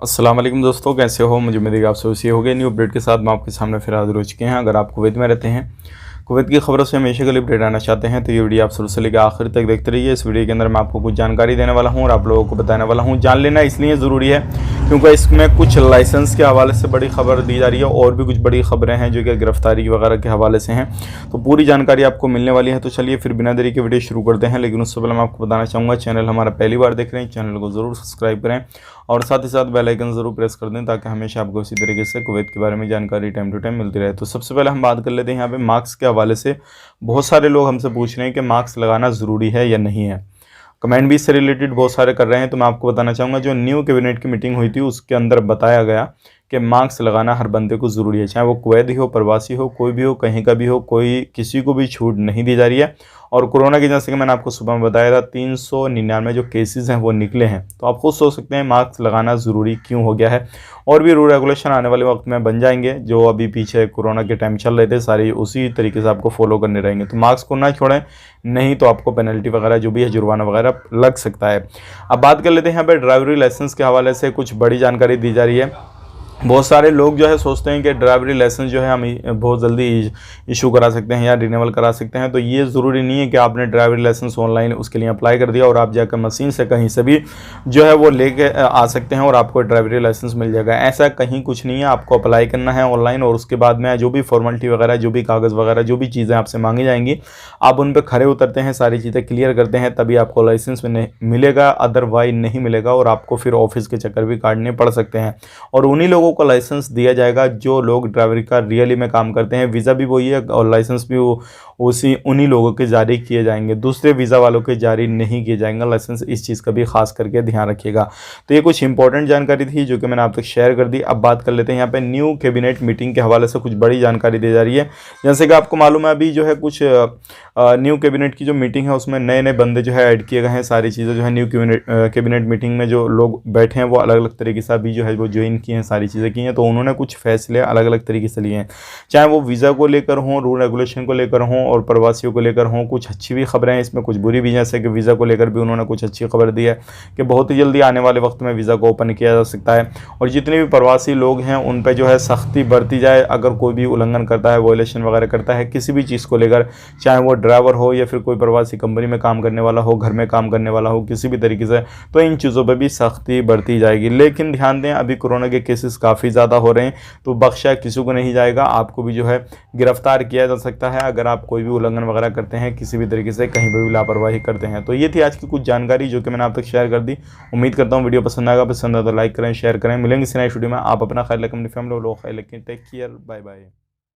अस्सलाम वालेकुम दोस्तों, कैसे हो? मुझे उम्मीद है कि आप सब सही हो गए। न्यू अपडेट के साथ मैं आपके सामने फिर हाजिर हो चुके हैं। अगर आप कुवैत में रहते हैं, कुवैत की खबरों से हमेशा के लिए अपडेट आना चाहते हैं तो ये वीडियो आप शुरू से लेकर आखिर तक देखते रहिए। इस वीडियो के अंदर मैं आपको कुछ जानकारी देने वाला हूँ और आप लोगों को बताने वाला हूँ। जान लेना इसलिए ज़रूरी है क्योंकि इसमें कुछ लाइसेंस के हवाले से बड़ी खबर दी जा रही है और भी कुछ बड़ी खबरें हैं जो कि गिरफ्तारी वगैरह के हवाले से हैं। तो पूरी जानकारी आपको मिलने वाली है। तो चलिए फिर बिना देरी के वीडियो शुरू करते हैं। लेकिन उससे पहले मैं आपको बताना चाहूँगा, चैनल हमारा पहली बार देख रहे हैं, चैनल को ज़रूर सब्सक्राइब करें और साथ ही साथ बेल आइकन ज़रूर प्रेस कर दें ताकि हमेशा आपको इसी तरीके से कुवैत के बारे में जानकारी टाइम टू टाइम मिलती रहे। तो सबसे पहले हम बात कर लेते हैं यहाँ पे मार्क्स के हवाले से। बहुत सारे लोग हमसे पूछ रहे हैं कि मार्क्स लगाना ज़रूरी है या नहीं है। कमेंट भी इससे रिलेटेड बहुत सारे कर रहे हैं। तो मैं आपको बताना चाहूँगा, जो न्यू कैबिनेट की मीटिंग हुई थी उसके अंदर बताया गया कि मार्क्स लगाना हर बंदे को ज़रूरी है, चाहे वो कुवैती हो, प्रवासी हो, कोई भी हो, कहीं का भी हो, कोई किसी को भी छूट नहीं दी जा रही है। और कोरोना की, जैसे कि मैंने आपको सुबह में बताया था, 399 जो केसेस हैं वो निकले हैं। तो आप खुद सोच सकते हैं मास्क लगाना ज़रूरी क्यों हो गया है। और भी रूल रेगुलेशन आने वाले वक्त में बन जाएंगे, जो अभी पीछे कोरोना के टाइम चल रहे थे सारी उसी तरीके से आपको फॉलो करने रहेंगे। तो मास्क को ना छोड़ें, नहीं तो आपको पेनल्टी वगैरह जो भी है, जुर्माना वगैरह लग सकता है। अब बात कर लेते हैं यहाँ पर ड्राइवरी लाइसेंस के हवाले से कुछ बड़ी जानकारी दी जा रही है। बहुत सारे लोग जो है सोचते हैं कि ड्राइवरी लाइसेंस जो है हम बहुत जल्दी इशू करा सकते हैं या रिन्यूअल करा सकते हैं। तो ये ज़रूरी नहीं है कि आपने ड्राइवरी लाइसेंस ऑनलाइन उसके लिए अप्लाई कर दिया और आप जाकर मशीन से कहीं से भी जो है वो लेके आ सकते हैं और आपको ड्राइवरी लाइसेंस मिल जाएगा। ऐसा कहीं कुछ नहीं है। आपको अप्लाई करना है ऑनलाइन और उसके बाद में जो भी फॉर्मेलिटी वगैरह, जो भी कागज़ वगैरह, जो भी चीज़ें आपसे मांगी जाएंगी, आप उन पर खड़े उतरते हैं, सारी चीज़ें क्लियर करते हैं, तभी आपको लाइसेंस मिलेगा। अदरवाइज नहीं मिलेगा और आपको फिर ऑफिस के चक्कर भी काटने पड़ सकते हैं। और उन्हीं लोगों को लाइसेंस दिया जाएगा जो लोग ड्राइवरी का रियली में काम करते हैं। वीज़ा भी वही है और लाइसेंस भी उन्हीं लोगों के जारी किए जाएंगे, दूसरे वीज़ा वालों के जारी नहीं किए जाएंगे लाइसेंस। इस चीज़ का भी खास करके ध्यान रखिएगा। तो ये कुछ इंपॉर्टेंट जानकारी थी जो कि मैंने आप तक शेयर कर दी। अब बात कर लेते हैं यहाँ पे न्यू कैबिनेट मीटिंग के हवाले से कुछ बड़ी जानकारी दी जा रही है। जैसे कि आपको मालूम है, अभी जो है कुछ न्यू कैबिनेट की जो मीटिंग है उसमें नए नए बंदे जो है ऐड किए गए हैं। सारी चीज़ें जो है न्यू कैबिनेट मीटिंग में जो लोग बैठे हैं वो अलग अलग तरीके से अभी जो है वो ज्वाइन किए हैं, सारी चीज़ें की हैं। तो उन्होंने कुछ फैसले अलग अलग तरीके से लिए हैं, चाहे वो वीज़ा को लेकर हों, रूल रेगुलेशन को लेकर हों और प्रवासियों को लेकर हों। कुछ अच्छी भी खबरें हैं इसमें, कुछ बुरी भी, जैसे कि वीज़ा को लेकर भी उन्होंने कुछ अच्छी खबर दी है कि बहुत ही जल्दी आने वाले वक्त में वीज़ा को ओपन किया जा सकता है और जितने भी प्रवासी लोग हैं उन पर जो है सख्ती बरती जाए। अगर कोई भी उल्लंघन करता है, वायलेशन वगैरह करता है किसी भी चीज़ को लेकर, चाहे वो ड्राइवर हो या फिर कोई प्रवासी कंपनी में काम करने वाला हो, घर में काम करने वाला हो, किसी भी तरीके से, तो इन चीज़ों पर भी सख्ती बरती जाएगी। लेकिन ध्यान दें, अभी कोरोना के केसेस काफ़ी ज़्यादा हो रहे हैं तो बख्शा किसी को नहीं जाएगा। आपको भी जो है गिरफ्तार किया जा सकता है अगर आप कोई भी उल्लंघन वगैरह करते हैं, किसी भी तरीके से कहीं पर भी लापरवाही करते हैं। तो ये थी आज की कुछ जानकारी जो कि मैंने आप तक शेयर कर दी। उम्मीद करता हूँ वीडियो पसंद आएगा। पसंद आया तो लाइक करें, शेयर करें। मिलेंगे इस नए वीडियो में। आप अपना ख्याल रखें, अपनी फैमिली लोग ख्याल रखें। Take care, bye bye.